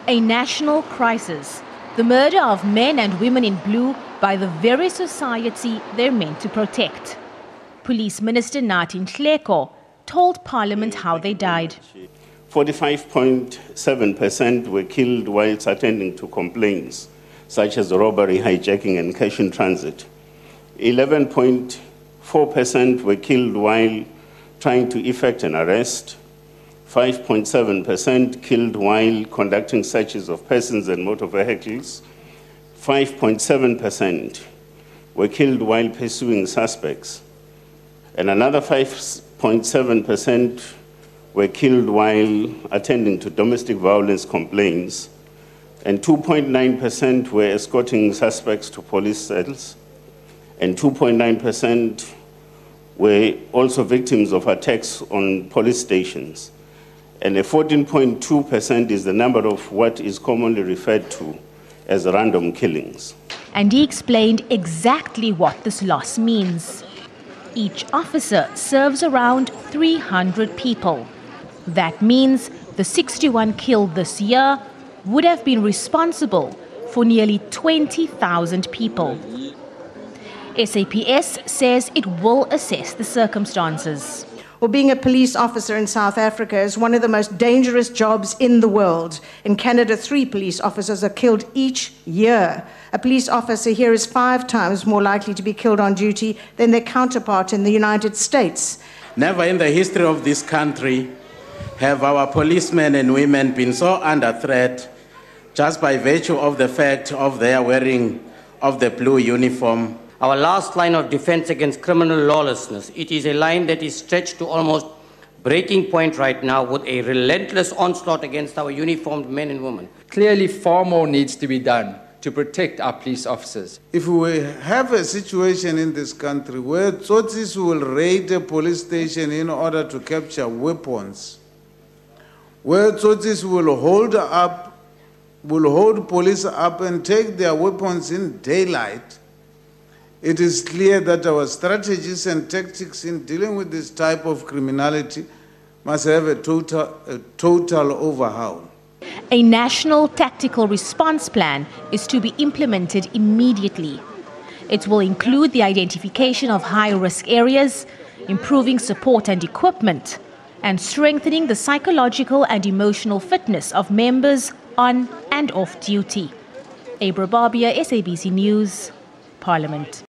A national crisis. The murder of men and women in blue by the very society they're meant to protect. Police Minister Nathi Nhleko told Parliament how they died. 45.7% were killed whilst attending to complaints, such as robbery, hijacking, and cash in transit. 11.4% were killed while trying to effect an arrest. 5.7% killed while conducting searches of persons and motor vehicles. 5.7% were killed while pursuing suspects. And another 5.7% were killed while attending to domestic violence complaints. And 2.9% were escorting suspects to police cells. And 2.9% were also victims of attacks on police stations. And 14.2% is the number of what is commonly referred to as random killings. And he explained exactly what this loss means. Each officer serves around 300 people. That means the 61 killed this year would have been responsible for nearly 20,000 people. SABC says it will assess the circumstances. Well, being a police officer in South Africa is one of the most dangerous jobs in the world. In Canada, 3 police officers are killed each year. A police officer here is 5 times more likely to be killed on duty than their counterpart in the United States. Never in the history of this country have our policemen and women been so under threat just by virtue of the fact of their wearing of the blue uniform. Our last line of defense against criminal lawlessness, it is a line that is stretched to almost breaking point right now with a relentless onslaught against our uniformed men and women. Clearly, far more needs to be done to protect our police officers. If we have a situation in this country where Tsotsis will raid a police station in order to capture weapons, where Tsotsis will hold police up and take their weapons in daylight, it is clear that our strategies and tactics in dealing with this type of criminality must have a total overhaul. A national tactical response plan is to be implemented immediately. It will include the identification of high-risk areas, improving support and equipment, and strengthening the psychological and emotional fitness of members on and off duty. Abra Barbia, SABC News, Parliament.